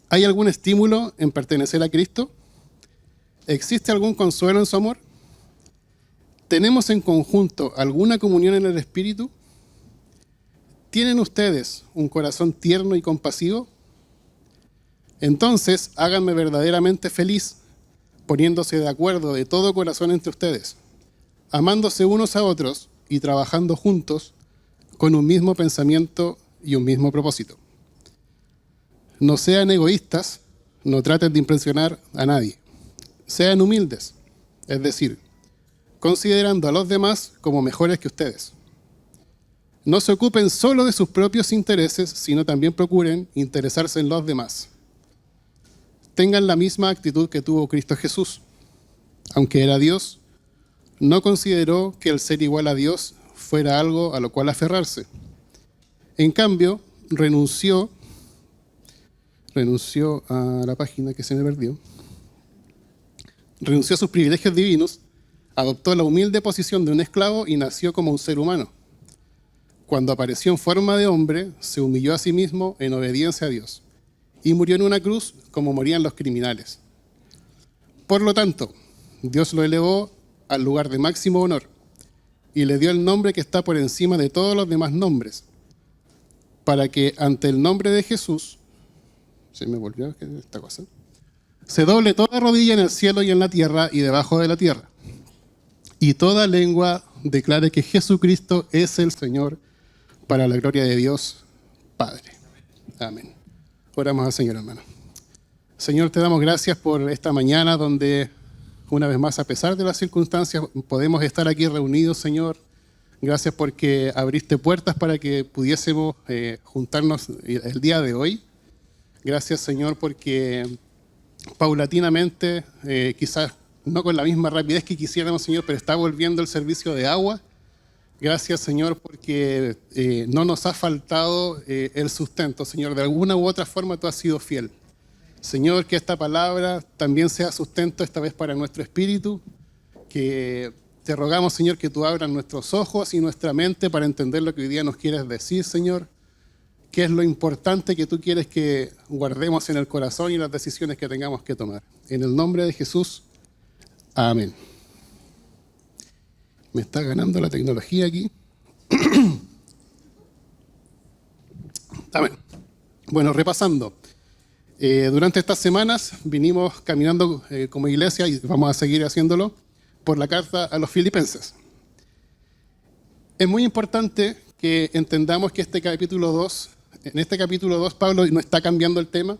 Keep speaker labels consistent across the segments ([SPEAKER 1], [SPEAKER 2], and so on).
[SPEAKER 1] ¿Hay algún estímulo en pertenecer a Cristo? ¿Existe algún consuelo en su amor? ¿Tenemos en conjunto alguna comunión en el Espíritu? ¿Tienen ustedes un corazón tierno y compasivo? Entonces, háganme verdaderamente feliz, poniéndose de acuerdo de todo corazón entre ustedes, amándose unos a otros y trabajando juntos con un mismo pensamiento y un mismo propósito. No sean egoístas, no traten de impresionar a nadie. Sean humildes, es decir, considerando a los demás como mejores que ustedes. No se ocupen solo de sus propios intereses, sino también procuren interesarse en los demás. Tengan la misma actitud que tuvo Cristo Jesús. Aunque era Dios, no consideró que el ser igual a Dios fuera algo a lo cual aferrarse. En cambio, renunció a la página que se me perdió, renunció a sus privilegios divinos, adoptó la humilde posición de un esclavo y nació como un ser humano. Cuando apareció en forma de hombre, se humilló a sí mismo en obediencia a Dios y murió en una cruz como morían los criminales. Por lo tanto, Dios lo elevó al lugar de máximo honor y le dio el nombre que está por encima de todos los demás nombres, para que ante el nombre de Jesús, se me volvió esta cosa, se doble toda rodilla en el cielo y en la tierra y debajo de la tierra, y toda lengua declare que Jesucristo es el Señor, para la gloria de Dios Padre. Amén. Oramos al Señor, hermano. Señor, te damos gracias por esta mañana donde, una vez más, a pesar de las circunstancias, podemos estar aquí reunidos, Señor. Gracias porque abriste puertas para que pudiésemos juntarnos el día de hoy. Gracias, Señor, porque paulatinamente, quizás no con la misma rapidez que quisiéramos, Señor, pero está volviendo el servicio de agua. Gracias, Señor, porque no nos ha faltado el sustento, Señor. De alguna u otra forma tú has sido fiel. Señor, que esta palabra también sea sustento esta vez para nuestro espíritu, que te rogamos, Señor, que tú abras nuestros ojos y nuestra mente para entender lo que hoy día nos quieres decir, Señor. Qué es lo importante que tú quieres que guardemos en el corazón y las decisiones que tengamos que tomar. En el nombre de Jesús, amén. Me está ganando la tecnología aquí. Amén. Bueno, repasando. Durante estas semanas vinimos caminando como iglesia, y vamos a seguir haciéndolo, por la carta a los Filipenses. Es muy importante que entendamos que en este capítulo 2, Pablo no está cambiando el tema.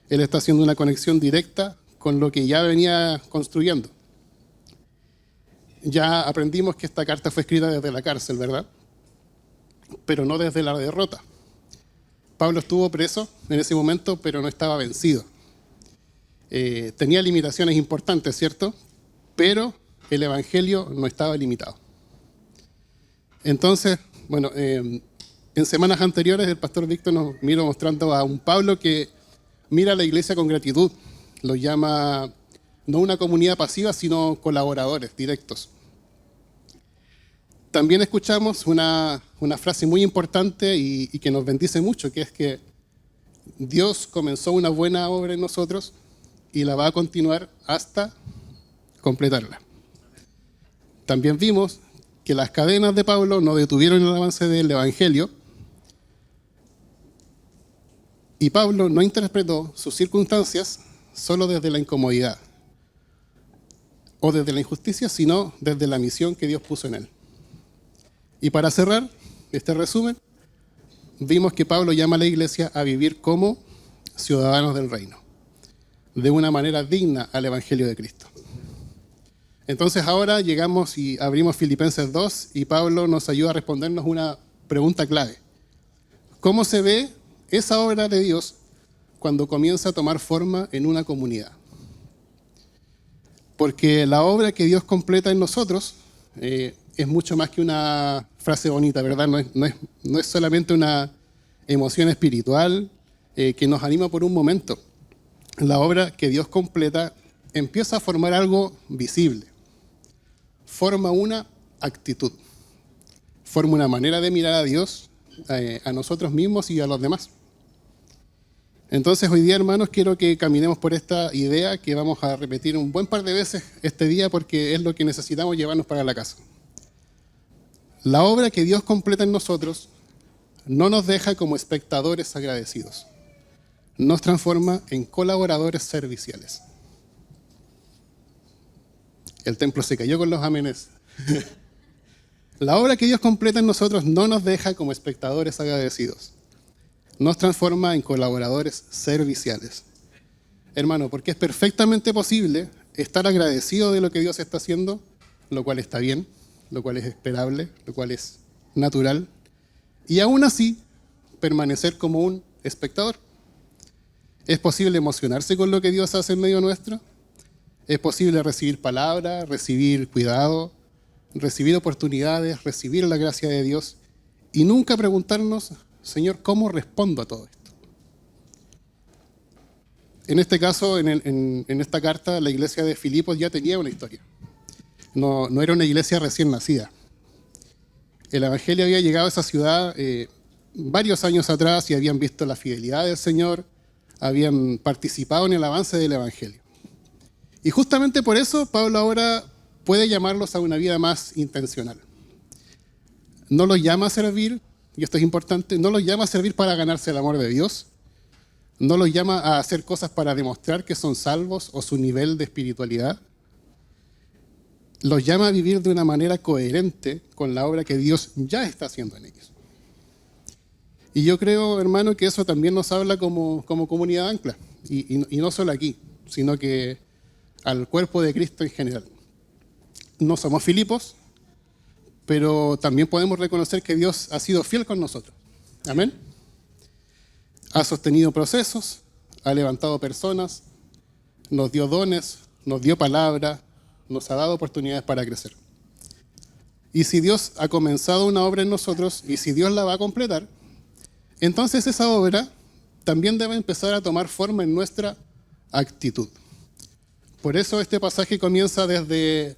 [SPEAKER 1] Él está haciendo una conexión directa con lo que ya venía construyendo. Ya aprendimos que esta carta fue escrita desde la cárcel, ¿verdad? Pero no desde la derrota. Pablo estuvo preso en ese momento, pero no estaba vencido. Tenía limitaciones importantes, ¿cierto? Pero el evangelio no estaba limitado. Entonces, bueno, en semanas anteriores el pastor Víctor nos vino mostrando a un Pablo que mira a la iglesia con gratitud. Lo llama no una comunidad pasiva, sino colaboradores directos. También escuchamos una frase muy importante y que nos bendice mucho, que es que Dios comenzó una buena obra en nosotros y la va a continuar hasta completarla. También vimos que las cadenas de Pablo no detuvieron el avance del evangelio y Pablo no interpretó sus circunstancias solo desde la incomodidad o desde la injusticia, sino desde la misión que Dios puso en él. Y para cerrar este resumen, vimos que Pablo llama a la iglesia a vivir como ciudadanos del reino, de una manera digna al evangelio de Cristo. Entonces ahora llegamos y abrimos Filipenses 2 y Pablo nos ayuda a respondernos una pregunta clave. ¿Cómo se ve esa obra de Dios cuando comienza a tomar forma en una comunidad? Porque la obra que Dios completa en nosotros es mucho más que una frase bonita, ¿verdad? No es solamente una emoción espiritual que nos anima por un momento. La obra que Dios completa empieza a formar algo visible. Forma una actitud. Forma una manera de mirar a Dios, a nosotros mismos y a los demás. Entonces hoy día, hermanos, quiero que caminemos por esta idea que vamos a repetir un buen par de veces este día porque es lo que necesitamos llevarnos para la casa. La obra que Dios completa en nosotros no nos deja como espectadores agradecidos, nos transforma en colaboradores serviciales. El templo se cayó con los amenes. La obra que Dios completa en nosotros no nos deja como espectadores agradecidos, nos transforma en colaboradores serviciales. Hermano, porque es perfectamente posible estar agradecido de lo que Dios está haciendo, lo cual está bien, lo cual es esperable, lo cual es natural, y aún así permanecer como un espectador. Es posible emocionarse con lo que Dios hace en medio nuestro, es posible recibir palabra, recibir cuidado, recibir oportunidades, recibir la gracia de Dios y nunca preguntarnos, Señor, ¿cómo respondo a todo esto? En este caso, en esta carta, la iglesia de Filipos ya tenía una historia. No era una iglesia recién nacida. El evangelio había llegado a esa ciudad varios años atrás y habían visto la fidelidad del Señor, habían participado en el avance del evangelio. Y justamente por eso Pablo ahora puede llamarlos a una vida más intencional. No los llama a servir, y esto es importante, no los llama a servir para ganarse el amor de Dios, no los llama a hacer cosas para demostrar que son salvos o su nivel de espiritualidad. Los llama a vivir de una manera coherente con la obra que Dios ya está haciendo en ellos. Y yo creo, hermano, que eso también nos habla como comunidad ancla, y no solo aquí, sino que al cuerpo de Cristo en general. No somos Filipos, pero también podemos reconocer que Dios ha sido fiel con nosotros. Amén. Ha sostenido procesos, ha levantado personas, nos dio dones, nos dio palabra, nos ha dado oportunidades para crecer. Y si Dios ha comenzado una obra en nosotros y si Dios la va a completar, entonces esa obra también debe empezar a tomar forma en nuestra actitud. Por eso este pasaje comienza desde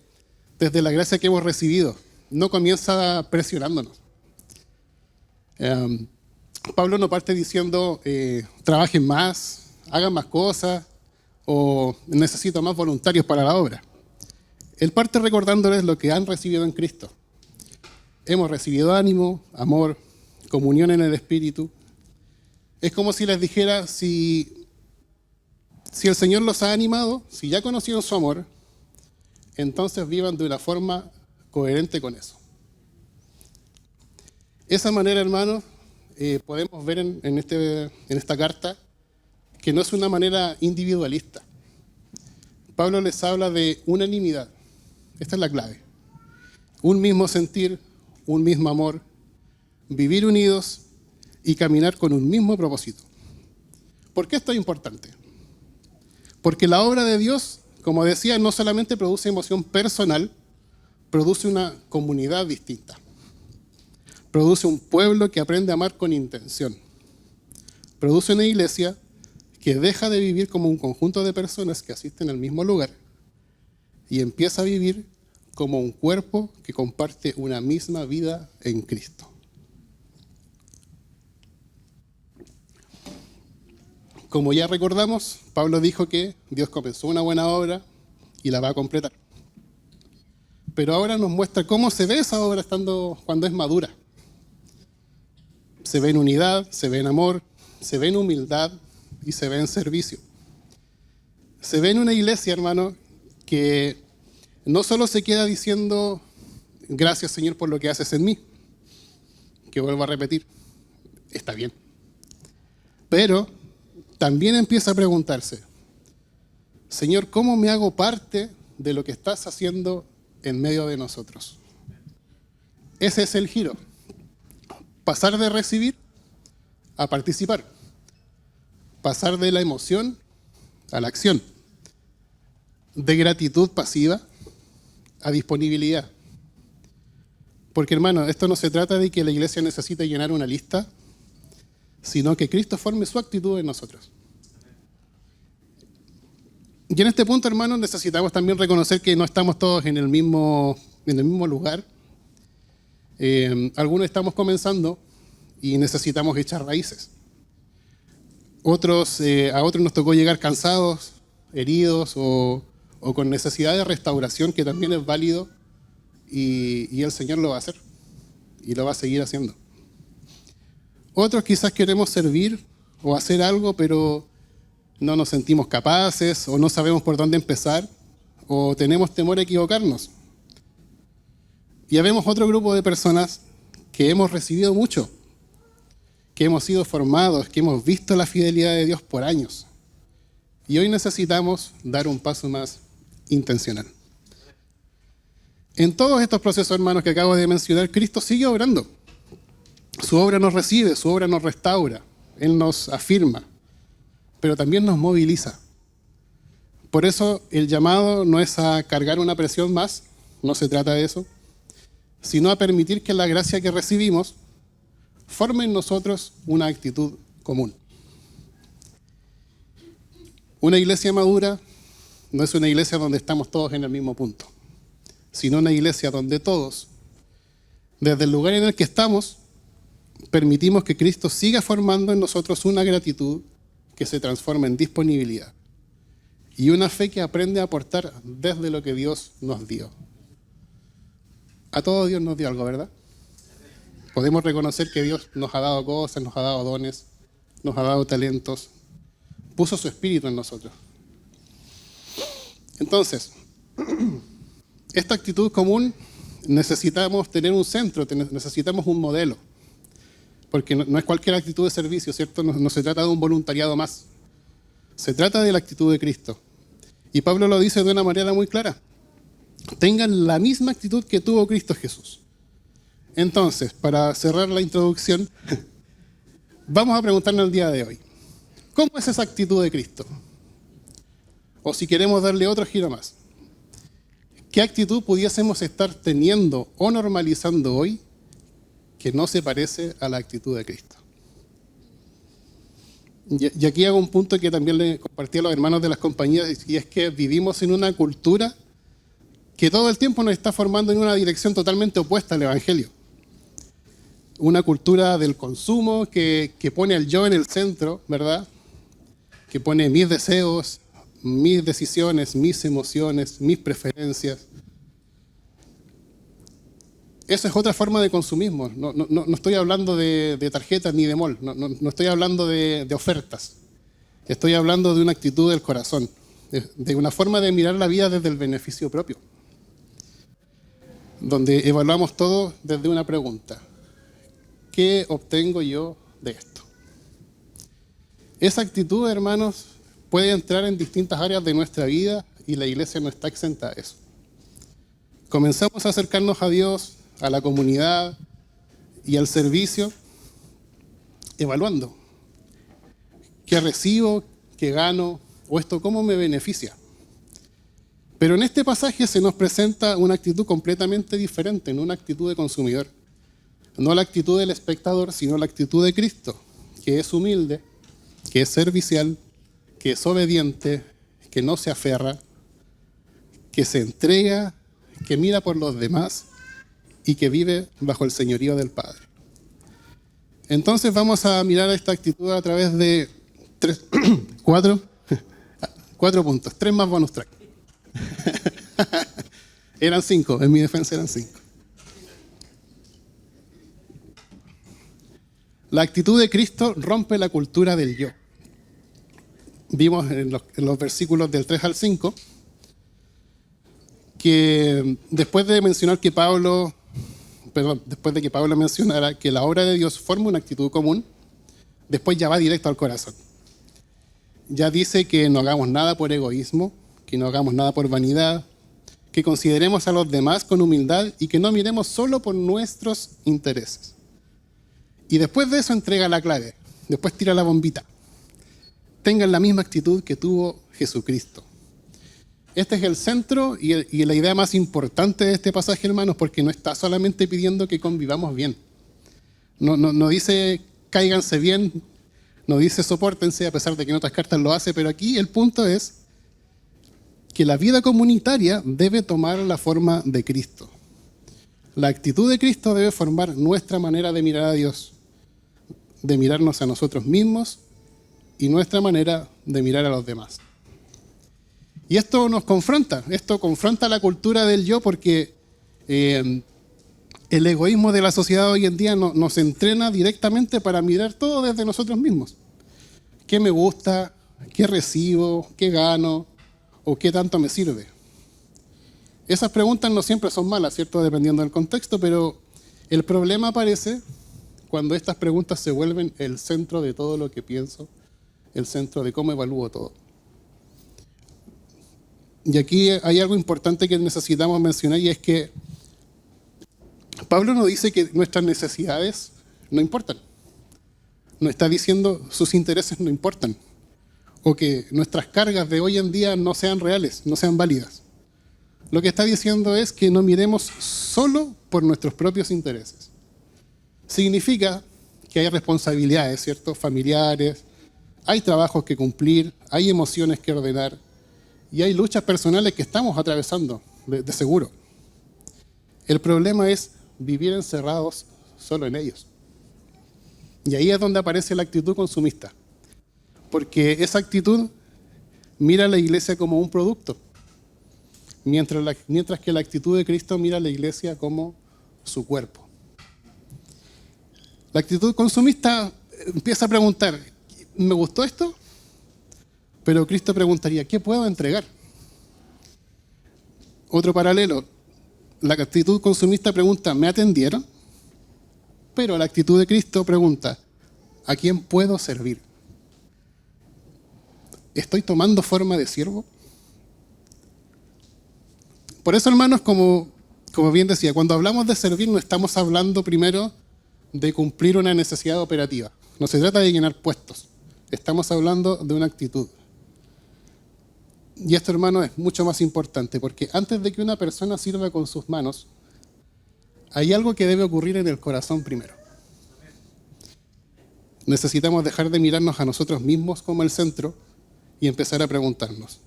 [SPEAKER 1] la gracia que hemos recibido. No comienza presionándonos. Pablo no parte diciendo, trabajen más, hagan más cosas, o necesito más voluntarios para la obra. Él parte recordándoles lo que han recibido en Cristo. Hemos recibido ánimo, amor, comunión en el Espíritu. Es como si les dijera, si el Señor los ha animado, si ya conocieron su amor, entonces vivan de una forma coherente con eso. Esa manera, hermanos, podemos ver en esta carta que no es una manera individualista. Pablo les habla de unanimidad. Esta es la clave. Un mismo sentir, un mismo amor, vivir unidos y caminar con un mismo propósito. ¿Por qué esto es importante? Porque la obra de Dios, como decía, no solamente produce emoción personal, produce una comunidad distinta. Produce un pueblo que aprende a amar con intención. Produce una iglesia que deja de vivir como un conjunto de personas que asisten al mismo lugar y empieza a vivir como un cuerpo que comparte una misma vida en Cristo. Como ya recordamos, Pablo dijo que Dios comenzó una buena obra y la va a completar. Pero ahora nos muestra cómo se ve esa obra cuando es madura. Se ve en unidad, se ve en amor, se ve en humildad y se ve en servicio. Se ve en una iglesia, hermano, que no solo se queda diciendo gracias, Señor, por lo que haces en mí, que vuelvo a repetir, está bien. Pero también empieza a preguntarse, Señor, ¿cómo me hago parte de lo que estás haciendo en medio de nosotros? Ese es el giro. Pasar de recibir a participar. Pasar de la emoción a la acción. De gratitud pasiva a disponibilidad. Porque, hermano, esto no se trata de que la iglesia necesite llenar una lista, sino que Cristo forme su actitud en nosotros. Y en este punto, hermanos, necesitamos también reconocer que no estamos todos en el mismo lugar. Algunos estamos comenzando y necesitamos echar raíces. A otros nos tocó llegar cansados, heridos o con necesidad de restauración, que también es válido, y el Señor lo va a hacer y lo va a seguir haciendo. Otros quizás queremos servir o hacer algo, pero no nos sentimos capaces o no sabemos por dónde empezar o tenemos temor a equivocarnos. Y habemos otro grupo de personas que hemos recibido mucho, que hemos sido formados, que hemos visto la fidelidad de Dios por años. Y hoy necesitamos dar un paso más intencional. En todos estos procesos, hermanos, que acabo de mencionar, Cristo sigue obrando. Su obra nos recibe, su obra nos restaura, Él nos afirma, pero también nos moviliza. Por eso el llamado no es a cargar una presión más, no se trata de eso, sino a permitir que la gracia que recibimos forme en nosotros una actitud común. Una iglesia madura no es una iglesia donde estamos todos en el mismo punto, sino una iglesia donde todos, desde el lugar en el que estamos, permitimos que Cristo siga formando en nosotros una gratitud que se transforma en disponibilidad y una fe que aprende a aportar desde lo que Dios nos dio. A todos Dios nos dio algo, ¿verdad? Podemos reconocer que Dios nos ha dado cosas, nos ha dado dones, nos ha dado talentos, puso su espíritu en nosotros. Entonces, esta actitud común necesitamos tener un centro, necesitamos un modelo. Porque no es cualquier actitud de servicio, ¿cierto? No se trata de un voluntariado más. Se trata de la actitud de Cristo. Y Pablo lo dice de una manera muy clara. Tengan la misma actitud que tuvo Cristo Jesús. Entonces, para cerrar la introducción, vamos a preguntarnos el día de hoy, ¿cómo es esa actitud de Cristo? O si queremos darle otro giro más, ¿qué actitud pudiésemos estar teniendo o normalizando hoy que no se parece a la actitud de Cristo? Y aquí hago un punto que también le compartí a los hermanos de las compañías, y es que vivimos en una cultura que todo el tiempo nos está formando en una dirección totalmente opuesta al Evangelio. Una cultura del consumo que pone al yo en el centro, ¿verdad? Que pone mis deseos, mis decisiones, mis emociones, mis preferencias. Esa es otra forma de consumismo. No estoy hablando de tarjetas ni de mall, no estoy hablando de ofertas. Estoy hablando de una actitud del corazón, de una forma de mirar la vida desde el beneficio propio, donde evaluamos todo desde una pregunta: ¿qué obtengo yo de esto? Esa actitud, hermanos, puede entrar en distintas áreas de nuestra vida y la iglesia no está exenta de eso. Comenzamos a acercarnos a Dios, a la comunidad y al servicio, evaluando qué recibo, qué gano, o esto cómo me beneficia. Pero en este pasaje se nos presenta una actitud completamente diferente, no una actitud de consumidor, no la actitud del espectador, sino la actitud de Cristo, que es humilde, que es servicial, que es obediente, que no se aferra, que se entrega, que mira por los demás y que vive bajo el señorío del Padre. Entonces vamos a mirar esta actitud a través de cuatro puntos, 3 más bonus track. Eran 5, en mi defensa eran 5. La actitud de Cristo rompe la cultura del yo. Vimos en los versículos del 3 al 5 que después de que Pablo mencionara que la obra de Dios forma una actitud común, después ya va directo al corazón. Ya dice que no hagamos nada por egoísmo, que no hagamos nada por vanidad, que consideremos a los demás con humildad y que no miremos solo por nuestros intereses. Y después de eso entrega la clave, después tira la bombita. Tengan la misma actitud que tuvo Jesucristo. Este es el centro y la idea más importante de este pasaje, hermanos, porque no está solamente pidiendo que convivamos bien. No dice cáiganse bien, no dice sopórtense, a pesar de que en otras cartas lo hace, pero aquí el punto es que la vida comunitaria debe tomar la forma de Cristo. La actitud de Cristo debe formar nuestra manera de mirar a Dios, de mirarnos a nosotros mismos y nuestra manera de mirar a los demás. Y esto confronta la cultura del yo porque el egoísmo de la sociedad hoy en día nos entrena directamente para mirar todo desde nosotros mismos. ¿Qué me gusta? ¿Qué recibo? ¿Qué gano? ¿O qué tanto me sirve? Esas preguntas no siempre son malas, ¿cierto? Dependiendo del contexto, pero el problema aparece cuando estas preguntas se vuelven el centro de todo lo que pienso, el centro de cómo evalúo todo. Y aquí hay algo importante que necesitamos mencionar y es que Pablo nos dice que nuestras necesidades no importan. No está diciendo sus intereses no importan o que nuestras cargas de hoy en día no sean reales, no sean válidas. Lo que está diciendo es que no miremos solo por nuestros propios intereses. Significa que hay responsabilidades, ¿cierto? Familiares, hay trabajos que cumplir, hay emociones que ordenar y hay luchas personales que estamos atravesando, de seguro. El problema es vivir encerrados solo en ellos. Y ahí es donde aparece la actitud consumista. Porque esa actitud mira a la iglesia como un producto, mientras que la actitud de Cristo mira a la iglesia como su cuerpo. La actitud consumista empieza a preguntar, ¿me gustó esto? Pero Cristo preguntaría, ¿qué puedo entregar? Otro paralelo, la actitud consumista pregunta, ¿me atendieron? Pero la actitud de Cristo pregunta, ¿a quién puedo servir? ¿Estoy tomando forma de siervo? Por eso, hermanos, como bien decía, cuando hablamos de servir no estamos hablando primero de cumplir una necesidad operativa. No se trata de llenar puestos. Estamos hablando de una actitud. Y esto, hermano, es mucho más importante, porque antes de que una persona sirva con sus manos, hay algo que debe ocurrir en el corazón primero. Necesitamos dejar de mirarnos a nosotros mismos como el centro y empezar a preguntarnos,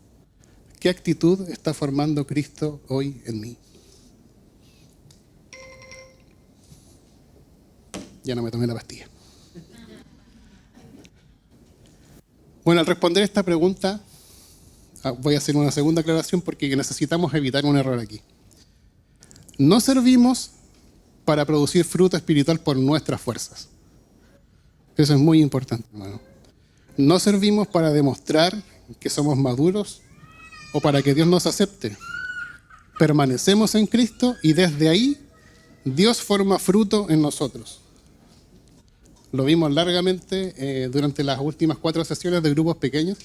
[SPEAKER 1] ¿qué actitud está formando Cristo hoy en mí? Ya no me tomé la pastilla. Bueno, al responder esta pregunta, voy a hacer una segunda aclaración porque necesitamos evitar un error aquí. No servimos para producir fruto espiritual por nuestras fuerzas. Eso es muy importante, hermano. No servimos para demostrar que somos maduros o para que Dios nos acepte. Permanecemos en Cristo y desde ahí Dios forma fruto en nosotros. Lo vimos largamente durante las últimas 4 sesiones de grupos pequeños,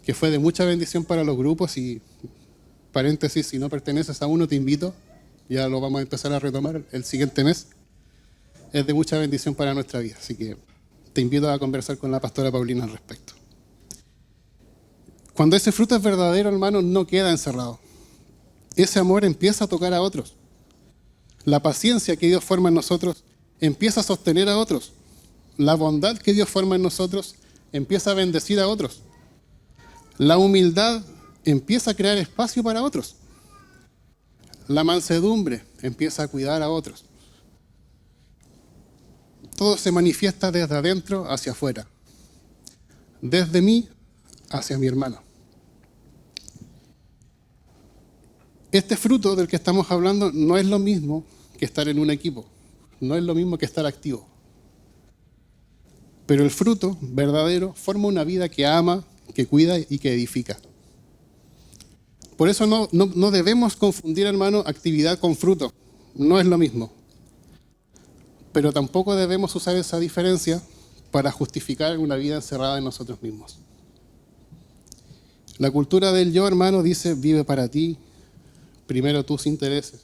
[SPEAKER 1] que fue de mucha bendición para los grupos y, paréntesis, si no perteneces a uno te invito, ya lo vamos a empezar a retomar el siguiente mes, es de mucha bendición para nuestra vida, así que te invito a conversar con la pastora Paulina al respecto. Cuando ese fruto es verdadero, hermano, no queda encerrado. Ese amor empieza a tocar a otros. La paciencia que Dios forma en nosotros empieza a sostener a otros. La bondad que Dios forma en nosotros empieza a bendecir a otros. La humildad empieza a crear espacio para otros. La mansedumbre empieza a cuidar a otros. Todo se manifiesta desde adentro hacia afuera. Desde mí hacia mi hermano. Este fruto del que estamos hablando no es lo mismo que estar en un equipo. No es lo mismo que estar activo. Pero el fruto verdadero forma una vida que ama, que cuida y que edifica. Por eso no debemos confundir, hermano, actividad con fruto. No es lo mismo. Pero tampoco debemos usar esa diferencia para justificar una vida encerrada en nosotros mismos. La cultura del yo, hermano, dice, vive para ti, primero tus intereses,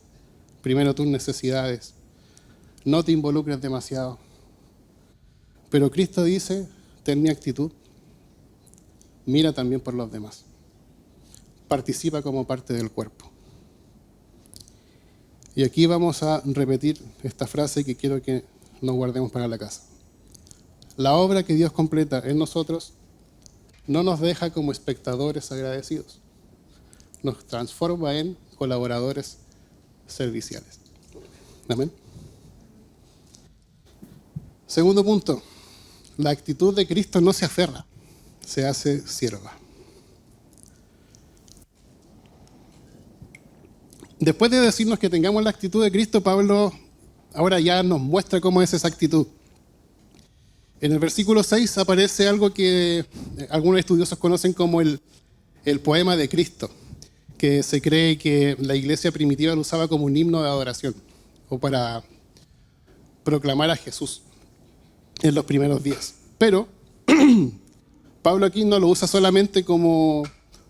[SPEAKER 1] primero tus necesidades, no te involucres demasiado. Pero Cristo dice, ten mi actitud, mira también por los demás, participa como parte del cuerpo. Y aquí vamos a repetir esta frase que quiero que nos guardemos para la casa. La obra que Dios completa en nosotros no nos deja como espectadores agradecidos, nos transforma en colaboradores serviciales. Amén. Segundo punto, la actitud de Cristo no se aferra. se hace sierva. Después de decirnos que tengamos la actitud de Cristo, Pablo ahora ya nos muestra cómo es esa actitud. En el versículo 6 aparece algo que algunos estudiosos conocen como el poema de Cristo, que se cree que la iglesia primitiva lo usaba como un himno de adoración o para proclamar a Jesús en los primeros días. Pero Pablo aquí no lo usa solamente como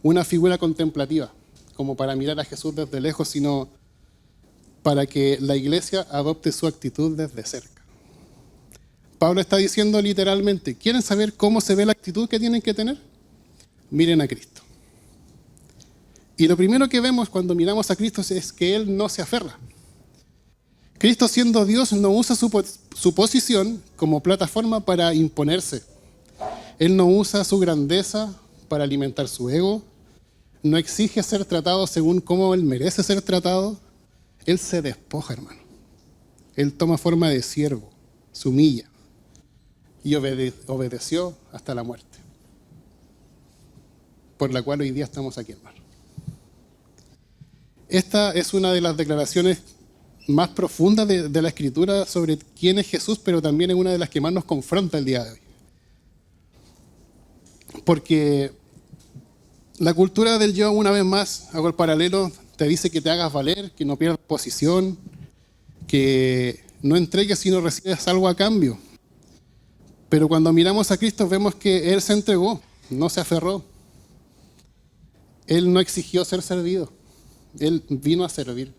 [SPEAKER 1] una figura contemplativa, como para mirar a Jesús desde lejos, sino para que la iglesia adopte su actitud desde cerca. Pablo está diciendo literalmente, ¿quieren saber cómo se ve la actitud que tienen que tener? Miren a Cristo. Y lo primero que vemos cuando miramos a Cristo es que Él no se aferra. Cristo, siendo Dios, no usa su posición como plataforma para imponerse. Él no usa su grandeza para alimentar su ego. No exige ser tratado según cómo Él merece ser tratado. Él se despoja, hermano. Él toma forma de siervo, se humilla y obedeció hasta la muerte, por la cual hoy día estamos aquí, hermano. Esta es una de las declaraciones más profundas de la Escritura sobre quién es Jesús, pero también es una de las que más nos confronta el día de hoy. Porque la cultura del yo, una vez más, hago el paralelo, te dice que te hagas valer, que no pierdas posición, que no entregues si no recibes algo a cambio. Pero cuando miramos a Cristo vemos que Él se entregó, no se aferró. Él no exigió ser servido. Él vino a servir.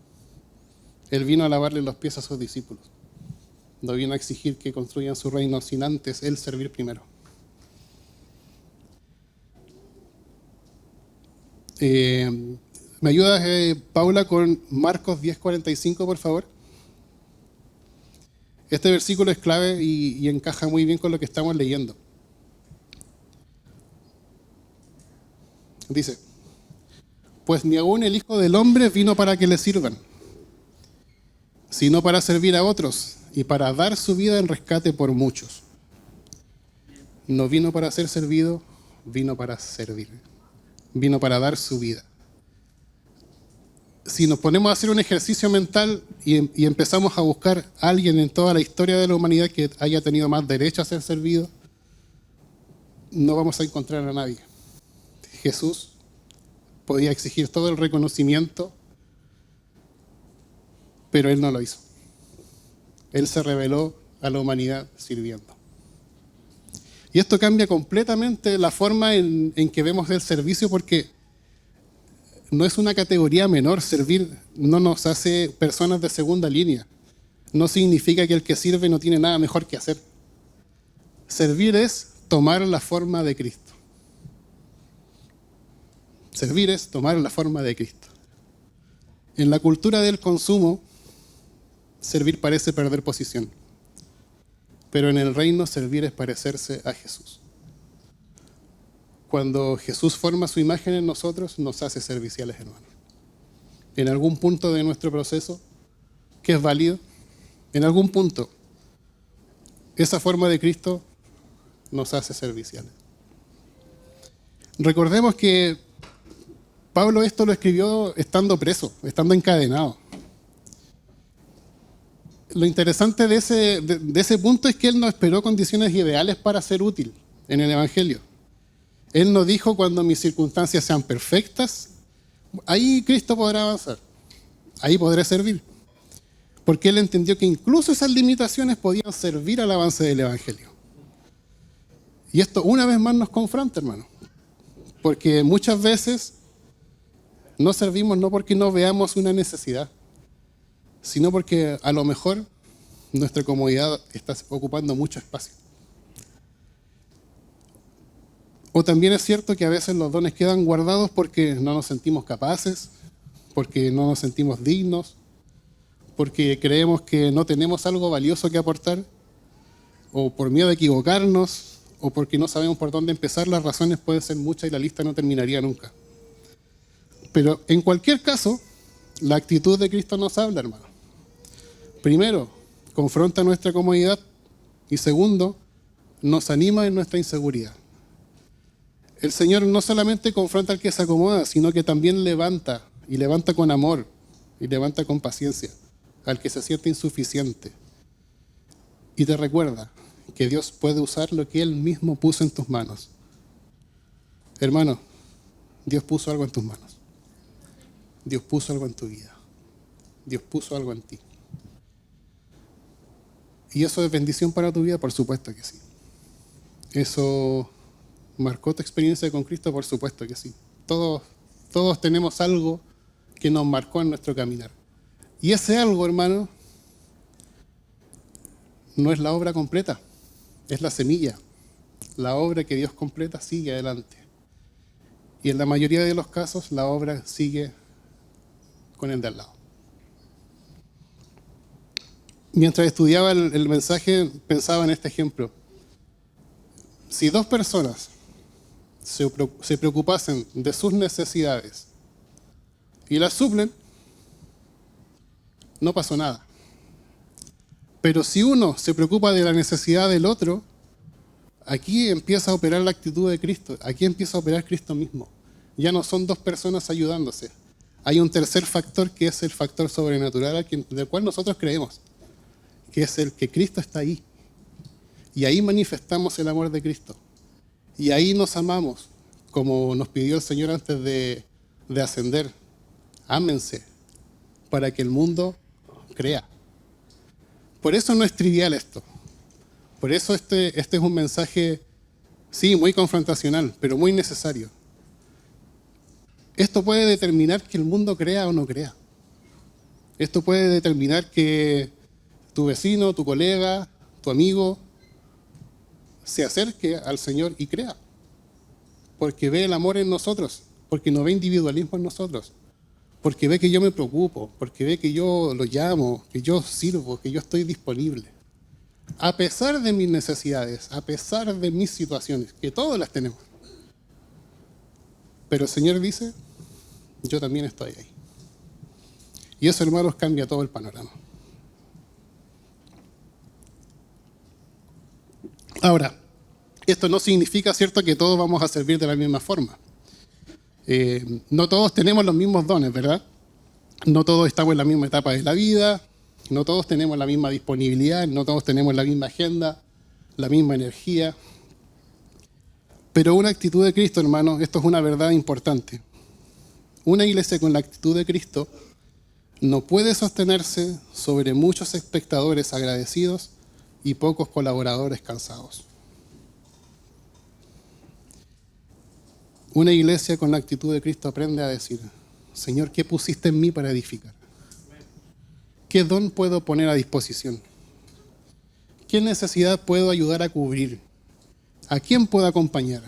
[SPEAKER 1] Él vino a lavarle los pies a sus discípulos. No vino a exigir que construyan su reino sin antes Él servir primero. ¿Me ayudas, Paula, con Marcos 10:45, por favor? Este versículo es clave y encaja muy bien con lo que estamos leyendo. Dice, pues ni aún el Hijo del Hombre vino para que le sirvan, sino para servir a otros y para dar su vida en rescate por muchos. No vino para ser servido, vino para servir. Vino para dar su vida. Si nos ponemos a hacer un ejercicio mental y empezamos a buscar a alguien en toda la historia de la humanidad que haya tenido más derecho a ser servido, no vamos a encontrar a nadie. Jesús podía exigir todo el reconocimiento, pero Él no lo hizo. Él se reveló a la humanidad sirviendo. Y esto cambia completamente la forma en que vemos el servicio, porque no es una categoría menor. Servir no nos hace personas de segunda línea. No significa que el que sirve no tiene nada mejor que hacer. Servir es tomar la forma de Cristo. Servir es tomar la forma de Cristo. En la cultura del consumo, servir parece perder posición. Pero en el reino, servir es parecerse a Jesús. Cuando Jesús forma su imagen en nosotros, nos hace serviciales, hermanos. En algún punto de nuestro proceso, que es válido, en algún punto, esa forma de Cristo nos hace serviciales. Recordemos que Pablo esto lo escribió estando preso, estando encadenado. Lo interesante de ese punto es que él no esperó condiciones ideales para ser útil en el Evangelio. Él no dijo, cuando mis circunstancias sean perfectas, ahí Cristo podrá avanzar, ahí podré servir. Porque él entendió que incluso esas limitaciones podían servir al avance del Evangelio. Y esto una vez más nos confronta, hermano. Porque muchas veces no servimos no porque no veamos una necesidad, sino porque a lo mejor nuestra comodidad está ocupando mucho espacio. O también es cierto que a veces los dones quedan guardados porque no nos sentimos capaces, porque no nos sentimos dignos, porque creemos que no tenemos algo valioso que aportar, o por miedo a equivocarnos, o porque no sabemos por dónde empezar. Las razones pueden ser muchas y la lista no terminaría nunca. Pero en cualquier caso, la actitud de Cristo nos habla, hermano. Primero, confronta nuestra comodidad, y segundo, nos anima en nuestra inseguridad. El Señor no solamente confronta al que se acomoda, sino que también levanta, y levanta con amor, y levanta con paciencia, al que se siente insuficiente. Y te recuerda que Dios puede usar lo que Él mismo puso en tus manos. Hermano, Dios puso algo en tus manos. Dios puso algo en tu vida. Dios puso algo en ti. ¿Y eso es bendición para tu vida? Por supuesto que sí. ¿Eso marcó tu experiencia con Cristo? Por supuesto que sí. Todos tenemos algo que nos marcó en nuestro caminar. Y ese algo, hermano, no es la obra completa, es la semilla. La obra que Dios completa sigue adelante. Y en la mayoría de los casos, la obra sigue con el de al lado. Mientras estudiaba el mensaje, pensaba en este ejemplo. Si dos personas se preocupasen de sus necesidades y las suplen, no pasó nada. Pero si uno se preocupa de la necesidad del otro, aquí empieza a operar la actitud de Cristo. Aquí empieza a operar Cristo mismo. Ya no son dos personas ayudándose. Hay un tercer factor que es el factor sobrenatural del cual nosotros creemos, que es el que Cristo está ahí. Y ahí manifestamos el amor de Cristo. Y ahí nos amamos, como nos pidió el Señor antes de ascender. Ámense, para que el mundo crea. Por eso no es trivial esto. Por eso este es un mensaje, sí, muy confrontacional, pero muy necesario. Esto puede determinar que el mundo crea o no crea. Esto puede determinar que tu vecino, tu colega, tu amigo se acerque al Señor y crea. Porque ve el amor en nosotros, porque no ve individualismo en nosotros. Porque ve que yo me preocupo, porque ve que yo lo llamo, que yo sirvo, que yo estoy disponible. A pesar de mis necesidades, a pesar de mis situaciones, que todas las tenemos. Pero el Señor dice, yo también estoy ahí. Y eso, hermanos, cambia todo el panorama. Ahora, esto no significa, ¿cierto?, que todos vamos a servir de la misma forma. No todos tenemos los mismos dones, ¿verdad? No todos estamos en la misma etapa de la vida, no todos tenemos la misma disponibilidad, no todos tenemos la misma agenda, la misma energía. Pero una actitud de Cristo, hermano, esto es una verdad importante. Una iglesia con la actitud de Cristo no puede sostenerse sobre muchos espectadores agradecidos y pocos colaboradores cansados. Una iglesia con la actitud de Cristo aprende a decir, Señor, ¿qué pusiste en mí para edificar? ¿Qué don puedo poner a disposición? ¿Qué necesidad puedo ayudar a cubrir? ¿A quién puedo acompañar?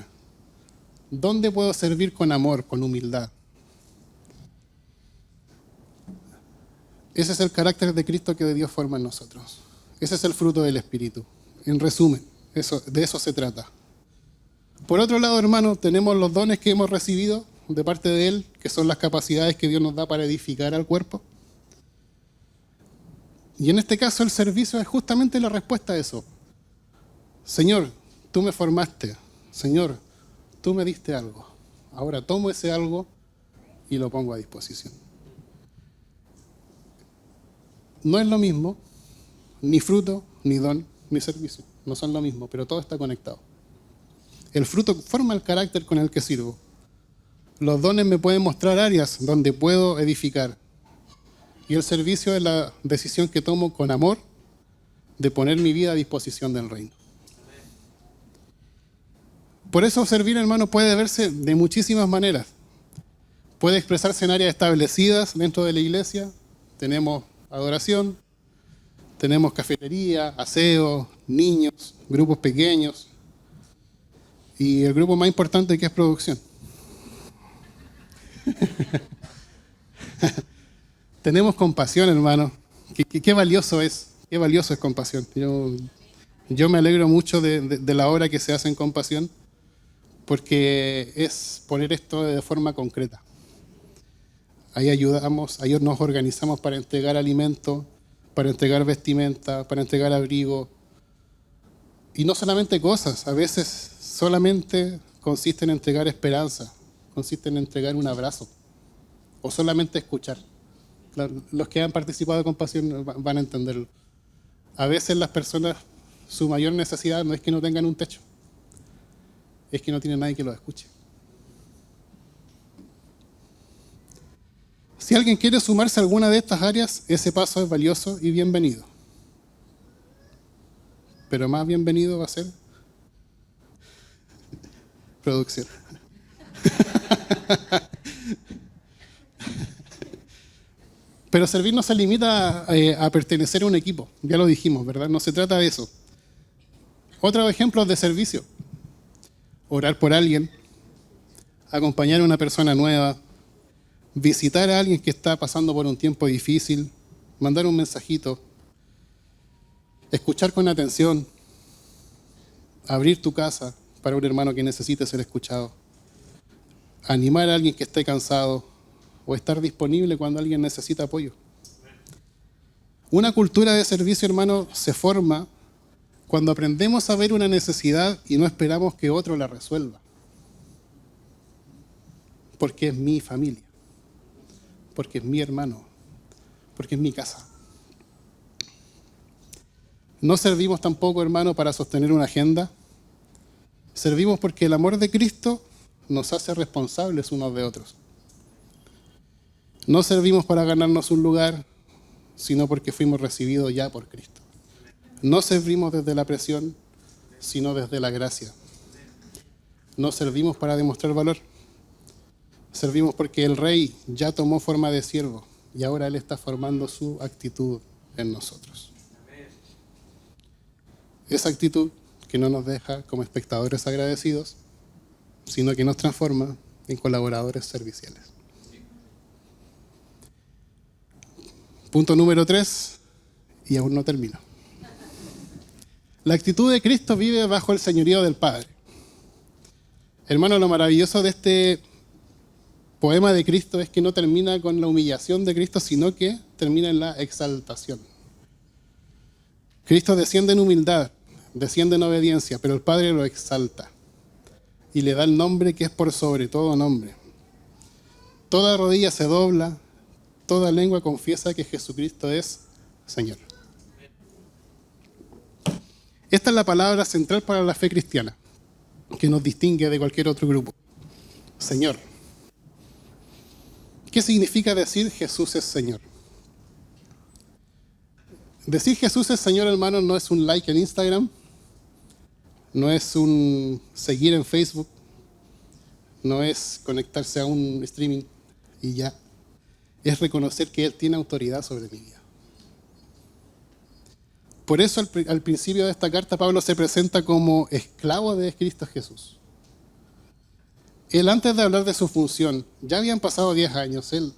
[SPEAKER 1] ¿Dónde puedo servir con amor, con humildad? Ese es el carácter de Cristo que Dios forma en nosotros. Ese es el fruto del Espíritu. En resumen, de eso se trata. Por otro lado, hermano, tenemos los dones que hemos recibido de parte de Él, que son las capacidades que Dios nos da para edificar al cuerpo. Y en este caso el servicio es justamente la respuesta a eso. Señor, tú me formaste. Señor, tú me diste algo. Ahora tomo ese algo y lo pongo a disposición. No es lo mismo, ni fruto, ni don, ni servicio. No son lo mismo, pero todo está conectado. El fruto forma el carácter con el que sirvo. Los dones me pueden mostrar áreas donde puedo edificar. Y el servicio es la decisión que tomo con amor de poner mi vida a disposición del reino. Por eso servir, hermano, puede verse de muchísimas maneras. Puede expresarse en áreas establecidas dentro de la iglesia. Tenemos adoración, tenemos cafetería, aseo, niños, grupos pequeños. Y el grupo más importante que es producción. Tenemos compasión, hermano. Qué valioso es. Qué valioso es compasión. Yo me alegro mucho de la obra que se hace en compasión, porque es poner esto de forma concreta. Ahí ayudamos, ahí nos organizamos para entregar alimento, para entregar vestimenta, para entregar abrigo. Y no solamente cosas, a veces solamente consiste en entregar esperanza, consiste en entregar un abrazo o solamente escuchar. Claro, los que han participado de Compasión van a entenderlo. A veces las personas, su mayor necesidad no es que no tengan un techo, es que no tienen nadie que los escuche. Si alguien quiere sumarse a alguna de estas áreas, ese paso es valioso y bienvenido. Pero más bienvenido va a ser producción. Pero servir no se limita a pertenecer a un equipo, ya lo dijimos, ¿verdad? No se trata de eso. Otros ejemplos de servicio: orar por alguien, acompañar a una persona nueva, visitar a alguien que está pasando por un tiempo difícil, mandar un mensajito, escuchar con atención, abrir tu casa para un hermano que necesite ser escuchado, animar a alguien que esté cansado o estar disponible cuando alguien necesita apoyo. Una cultura de servicio, hermano, se forma cuando aprendemos a ver una necesidad y no esperamos que otro la resuelva. Porque es mi familia, porque es mi hermano, porque es mi casa. No servimos tampoco, hermano, para sostener una agenda. Servimos porque el amor de Cristo nos hace responsables unos de otros. No servimos para ganarnos un lugar, sino porque fuimos recibidos ya por Cristo. No servimos desde la presión, sino desde la gracia. No servimos para demostrar valor. Servimos porque el Rey ya tomó forma de siervo y ahora Él está formando su actitud en nosotros. Esa actitud que no nos deja como espectadores agradecidos, sino que nos transforma en colaboradores serviciales. Punto número 3, y aún no termino. La actitud de Cristo vive bajo el señorío del Padre. Hermano, lo maravilloso de este poema de Cristo es que no termina con la humillación de Cristo, sino que termina en la exaltación. Cristo desciende en humildad, desciende en obediencia, pero el Padre lo exalta y le da el nombre que es por sobre todo nombre. Toda rodilla se dobla, toda lengua confiesa que Jesucristo es Señor. Esta es la palabra central para la fe cristiana, que nos distingue de cualquier otro grupo. Señor. ¿Qué significa decir Jesús es Señor? Decir Jesús es Señor, hermano, no es un like en Instagram, no es un seguir en Facebook, no es conectarse a un streaming y ya. Es reconocer que Él tiene autoridad sobre mi vida. Por eso al principio de esta carta Pablo se presenta como esclavo de Cristo Jesús. Él, antes de hablar de su función, ya habían pasado 10 años, él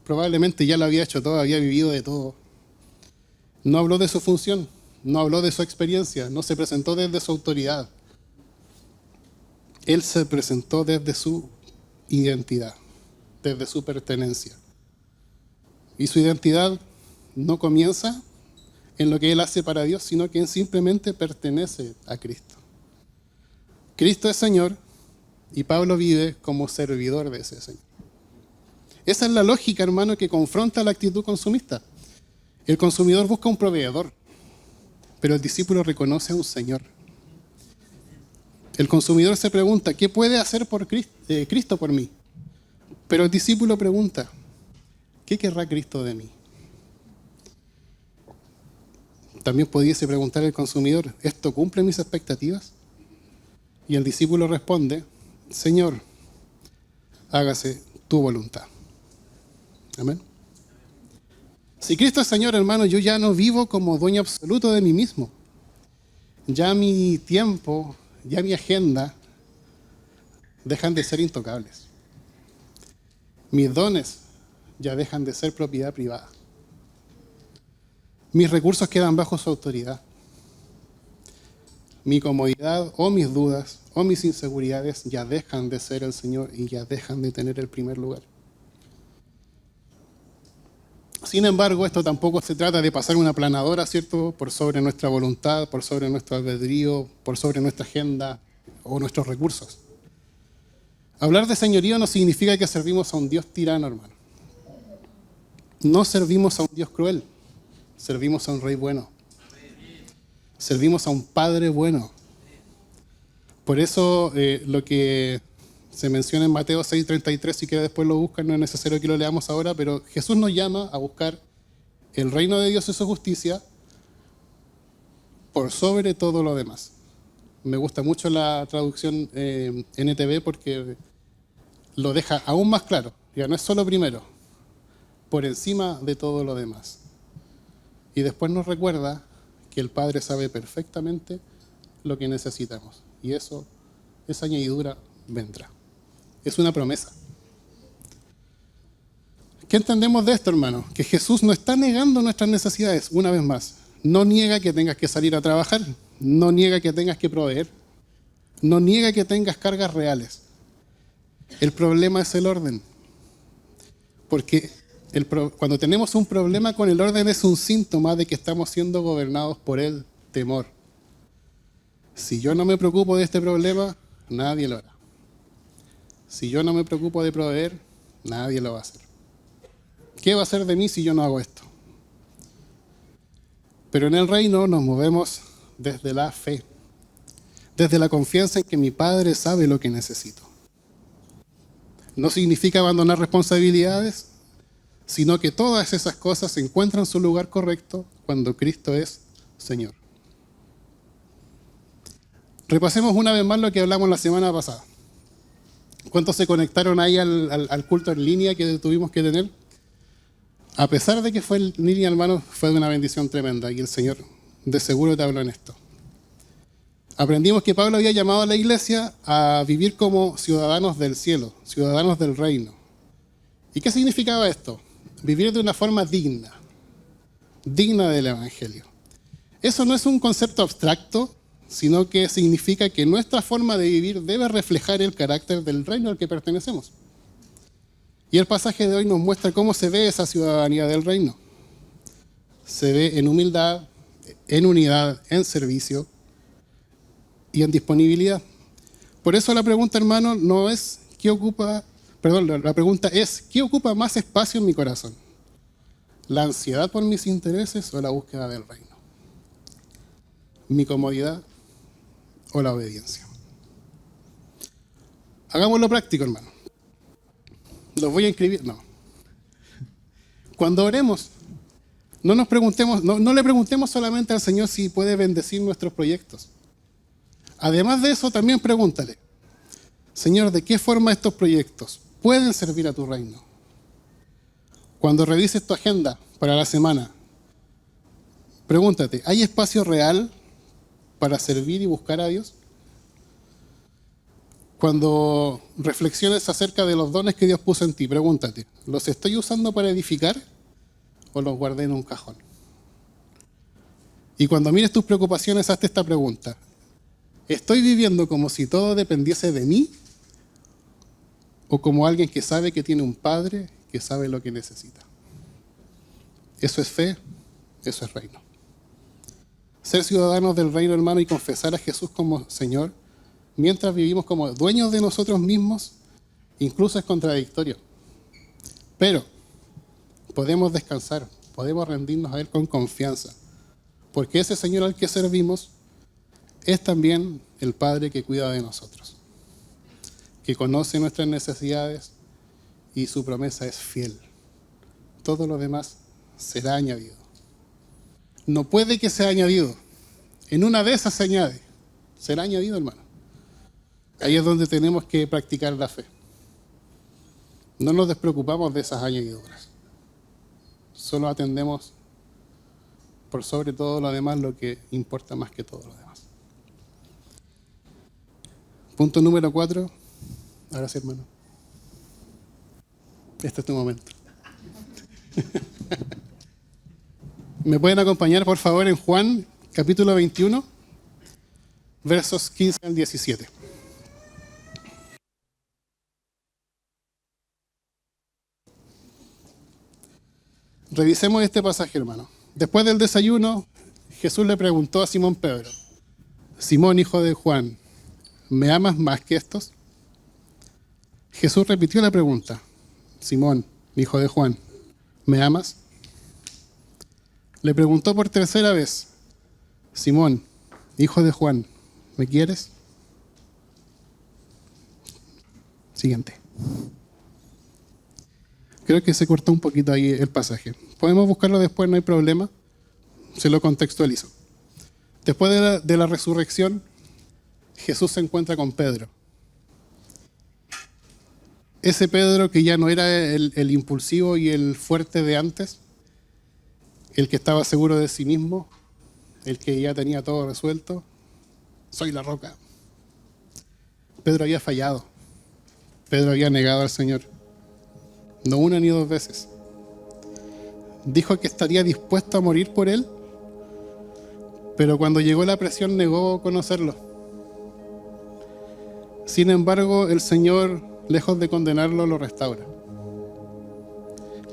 [SPEAKER 1] probablemente ya lo había hecho todo, había vivido de todo. No habló de su función, no habló de su experiencia, no se presentó desde su autoridad. Él se presentó desde su identidad, desde su pertenencia. Y su identidad no comienza en lo que Él hace para Dios, sino que Él simplemente pertenece a Cristo. Cristo es Señor y Pablo vive como servidor de ese Señor. Esa es la lógica, hermano, que confronta la actitud consumista. El consumidor busca un proveedor, pero el discípulo reconoce a un Señor. El consumidor se pregunta, ¿qué puede hacer por Cristo por mí? Pero el discípulo pregunta, ¿qué querrá Cristo de mí? También pudiese preguntar el consumidor, ¿esto cumple mis expectativas? Y el discípulo responde, Señor, hágase tu voluntad. Amén. Si Cristo es Señor, hermano, yo ya no vivo como dueño absoluto de mí mismo. Ya mi tiempo, ya mi agenda dejan de ser intocables. Mis dones ya dejan de ser propiedad privada. Mis recursos quedan bajo su autoridad. Mi comodidad o mis dudas o mis inseguridades ya dejan de ser el Señor y ya dejan de tener el primer lugar. Sin embargo, esto tampoco se trata de pasar una planadora, ¿cierto?, por sobre nuestra voluntad, por sobre nuestro albedrío, por sobre nuestra agenda o nuestros recursos. Hablar de señorío no significa que servimos a un Dios tirano, hermano. No servimos a un Dios cruel, servimos a un Rey bueno. Servimos a un Padre bueno. Por eso lo que se menciona en Mateo 6:33, si quiere después lo buscan, no es necesario que lo leamos ahora, pero Jesús nos llama a buscar el reino de Dios y su justicia por sobre todo lo demás. Me gusta mucho la traducción NTV porque lo deja aún más claro. Ya no es solo primero, por encima de todo lo demás. Y después nos recuerda que el Padre sabe perfectamente lo que necesitamos. Y esa añadidura vendrá. Es una promesa. ¿Qué entendemos de esto, hermano? Que Jesús no está negando nuestras necesidades, una vez más. No niega que tengas que salir a trabajar, no niega que tengas que proveer, no niega que tengas cargas reales. El problema es el orden. Porque cuando tenemos un problema con el orden es un síntoma de que estamos siendo gobernados por el temor. Si yo no me preocupo de este problema, nadie lo hará. Si yo no me preocupo de proveer, nadie lo va a hacer. ¿Qué va a hacer de mí si yo no hago esto? Pero en el reino nos movemos desde la fe, desde la confianza en que mi Padre sabe lo que necesito. No significa abandonar responsabilidades, sino que todas esas cosas encuentran su lugar correcto cuando Cristo es Señor. Repasemos una vez más lo que hablamos la semana pasada. ¿Cuántos se conectaron ahí al culto en línea que tuvimos que tener? A pesar de que fue en línea, hermano, fue de una bendición tremenda y el Señor de seguro te habló en esto. Aprendimos que Pablo había llamado a la iglesia a vivir como ciudadanos del cielo, ciudadanos del reino. ¿Y qué significaba esto? Vivir de una forma digna del Evangelio. Eso no es un concepto abstracto, sino que significa que nuestra forma de vivir debe reflejar el carácter del reino al que pertenecemos. Y el pasaje de hoy nos muestra cómo se ve esa ciudadanía del reino. Se ve en humildad, en unidad, en servicio y en disponibilidad. Por eso la pregunta, hermano, la pregunta es, ¿qué ocupa más espacio en mi corazón? ¿La ansiedad por mis intereses o la búsqueda del reino? ¿Mi comodidad o la obediencia? Hagámoslo práctico, hermano. ¿Los voy a inscribir? No. Cuando oremos, no le preguntemos solamente al Señor si puede bendecir nuestros proyectos. Además de eso, también pregúntale, Señor, ¿de qué forma estos proyectos pueden servir a tu reino? Cuando revises tu agenda para la semana, pregúntate, ¿hay espacio real para servir y buscar a Dios? Cuando reflexiones acerca de los dones que Dios puso en ti, pregúntate, ¿los estoy usando para edificar o los guardé en un cajón? Y cuando mires tus preocupaciones, hazte esta pregunta. ¿Estoy viviendo como si todo dependiese de mí? ¿O como alguien que sabe que tiene un Padre que sabe lo que necesita? Eso es fe, eso es reino. Ser ciudadanos del reino, hermano, y confesar a Jesús como Señor, mientras vivimos como dueños de nosotros mismos, incluso es contradictorio. Pero podemos descansar, podemos rendirnos a Él con confianza, porque ese Señor al que servimos es también el Padre que cuida de nosotros, que conoce nuestras necesidades y su promesa es fiel. Todo lo demás será añadido. No puede que sea añadido. En una de esas se añade. Será añadido, hermano. Ahí es donde tenemos que practicar la fe. No nos despreocupamos de esas añadiduras. Solo atendemos por sobre todo lo demás lo que importa más que todo lo demás. Punto número 4. Ahora sí, hermano. Este es tu momento. ¿Me pueden acompañar, por favor, en Juan, capítulo 21, versos 15 al 17? Revisemos este pasaje, hermano. Después del desayuno, Jesús le preguntó a Simón Pedro, Simón, hijo de Juan, ¿me amas más que estos? Jesús repitió la pregunta. Simón, hijo de Juan, ¿me amas? Le preguntó por tercera vez. Simón, hijo de Juan, ¿me quieres? Siguiente. Creo que se cortó un poquito ahí el pasaje. Podemos buscarlo después, no hay problema. Se lo contextualizo. Después de la resurrección, Jesús se encuentra con Pedro. Ese Pedro que ya no era el impulsivo y el fuerte de antes, el que estaba seguro de sí mismo, el que ya tenía todo resuelto. Soy la roca. Pedro había fallado. Pedro había negado al Señor. No una ni dos veces. Dijo que estaría dispuesto a morir por Él, pero cuando llegó la presión negó conocerlo. Sin embargo, el Señor, lejos de condenarlo, lo restaura.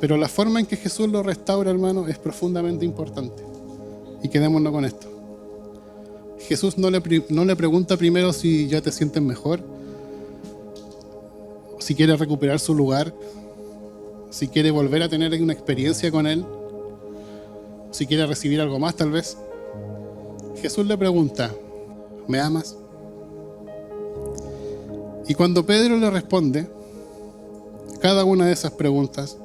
[SPEAKER 1] Pero la forma en que Jesús lo restaura, hermano, es profundamente importante. Y quedémonos con esto. Jesús no le pregunta primero si ya te sientes mejor, si quiere recuperar su lugar, si quiere volver a tener una experiencia con Él, si quiere recibir algo más tal vez. Jesús le pregunta, ¿me amas? Y cuando Pedro le responde cada una de esas preguntas,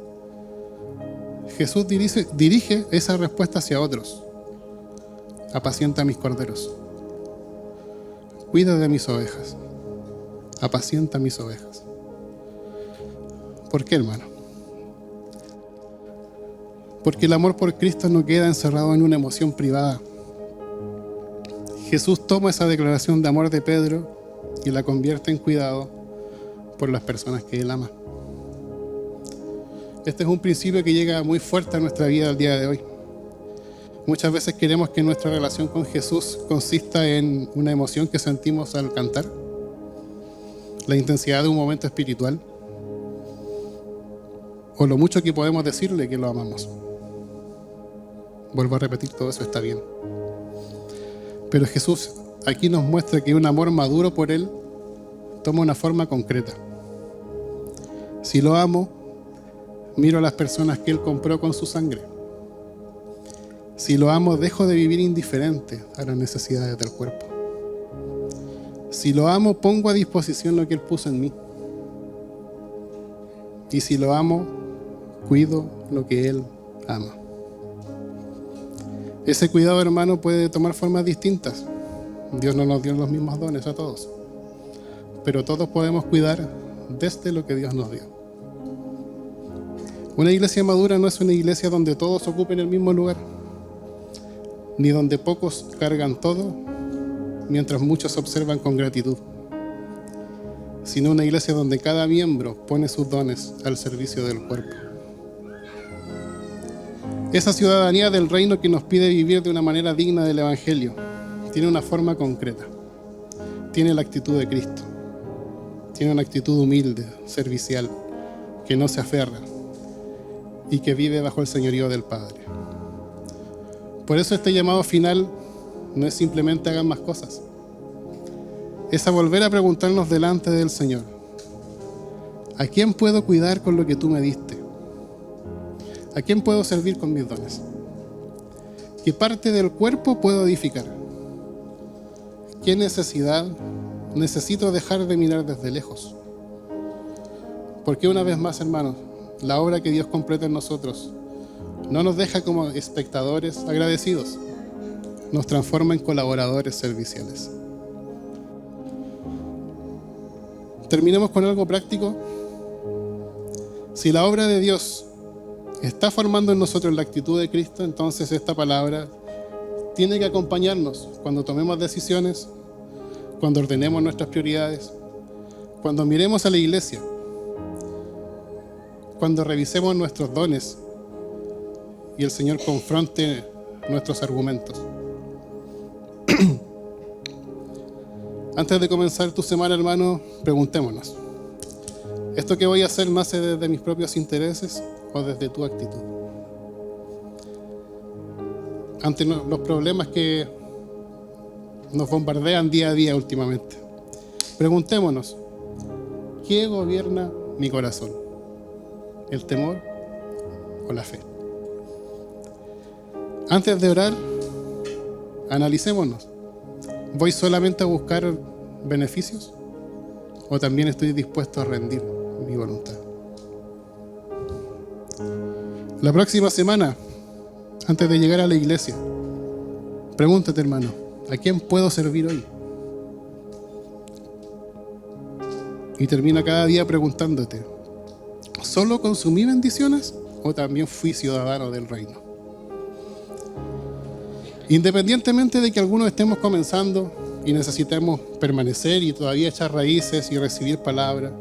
[SPEAKER 1] Jesús dirige esa respuesta hacia otros. Apacienta mis corderos. Cuida de mis ovejas. Apacienta mis ovejas. ¿Por qué, hermano? Porque el amor por Cristo no queda encerrado en una emoción privada. Jesús toma esa declaración de amor de Pedro y la convierte en cuidado por las personas que Él ama. Este es un principio que llega muy fuerte a nuestra vida al día de hoy. Muchas veces queremos que nuestra relación con Jesús consista en una emoción que sentimos al cantar, la intensidad de un momento espiritual, o lo mucho que podemos decirle que lo amamos. Vuelvo a repetir, todo eso está bien. Pero Jesús aquí nos muestra que un amor maduro por Él toma una forma concreta. Si lo amo, miro a las personas que Él compró con su sangre. Si lo amo, dejo de vivir indiferente a las necesidades del cuerpo. Si lo amo, pongo a disposición lo que Él puso en mí. Y si lo amo, cuido lo que Él ama. Ese cuidado, hermano, puede tomar formas distintas. Dios no nos dio los mismos dones a todos, pero todos podemos cuidar desde lo que Dios nos dio. Una iglesia madura no es una iglesia donde todos ocupen el mismo lugar, ni donde pocos cargan todo, mientras muchos observan con gratitud, sino una iglesia donde cada miembro pone sus dones al servicio del cuerpo. Esa ciudadanía del reino que nos pide vivir de una manera digna del Evangelio tiene una forma concreta. Tiene la actitud de Cristo. Tiene una actitud humilde, servicial, que no se aferra y que vive bajo el señorío del Padre. Por eso este llamado final no es simplemente hagan más cosas. Es a volver a preguntarnos delante del Señor: ¿a quién puedo cuidar con lo que tú me diste? ¿A quién puedo servir con mis dones? ¿Qué parte del cuerpo puedo edificar? ¿Qué necesidad necesito dejar de mirar desde lejos? Porque una vez más, hermanos, la obra que Dios completa en nosotros no nos deja como espectadores agradecidos, nos transforma en colaboradores serviciales. Terminemos con algo práctico. Si la obra de Dios está formando en nosotros la actitud de Cristo, entonces esta palabra tiene que acompañarnos cuando tomemos decisiones, cuando ordenemos nuestras prioridades, cuando miremos a la iglesia, cuando revisemos nuestros dones y el Señor confronte nuestros argumentos. Antes de comenzar tu semana, hermano, preguntémonos: ¿esto que voy a hacer nace desde mis propios intereses o desde tu actitud? Ante los problemas que nos bombardean día a día últimamente, Preguntémonos, ¿qué gobierna mi corazón? ¿El temor o la fe? Antes de orar, analicémonos. ¿Voy solamente a buscar beneficios? ¿O también estoy dispuesto a rendir mi voluntad? La próxima semana, antes de llegar a la iglesia, pregúntate, hermano, ¿a quién puedo servir hoy? Y termina cada día preguntándote, ¿solo consumí bendiciones o también fui ciudadano del reino? Independientemente de que algunos estemos comenzando y necesitemos permanecer y todavía echar raíces y recibir palabra,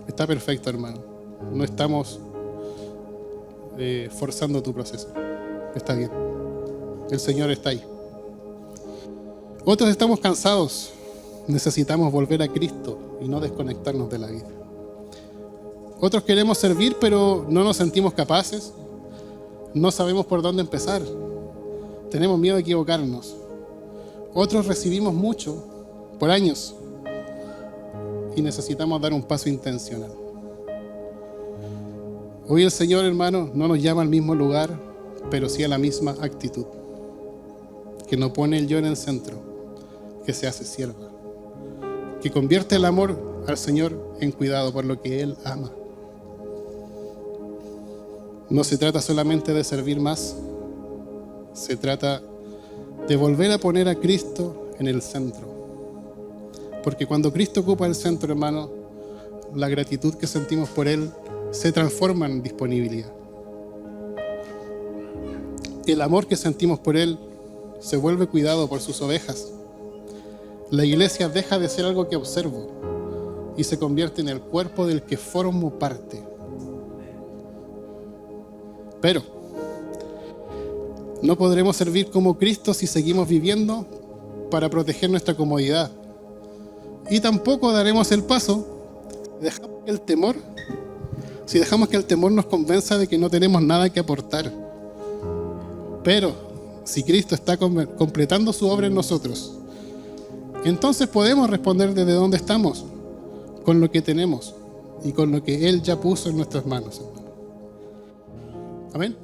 [SPEAKER 1] está perfecto, hermano. No estamos forzando tu proceso. Está bien. El Señor está ahí. Otros estamos cansados. Necesitamos volver a Cristo y no desconectarnos de la vida. Otros queremos servir, pero no nos sentimos capaces. No sabemos por dónde empezar. Tenemos miedo de equivocarnos. Otros recibimos mucho por años y necesitamos dar un paso intencional. Hoy el Señor, hermano, no nos llama al mismo lugar, pero sí a la misma actitud. Que no pone el yo en el centro, que se hace sierva. Que convierte el amor al Señor en cuidado por lo que Él ama. No se trata solamente de servir más, se trata de volver a poner a Cristo en el centro. Porque cuando Cristo ocupa el centro, hermano, la gratitud que sentimos por Él se transforma en disponibilidad. El amor que sentimos por Él se vuelve cuidado por sus ovejas. La iglesia deja de ser algo que observo y se convierte en el cuerpo del que formo parte. Pero no podremos servir como Cristo si seguimos viviendo para proteger nuestra comodidad. Y tampoco daremos el paso si dejamos que el temor nos convenza de que no tenemos nada que aportar. Pero si Cristo está completando su obra en nosotros, entonces podemos responder desde donde estamos, con lo que tenemos y con lo que Él ya puso en nuestras manos. Amén.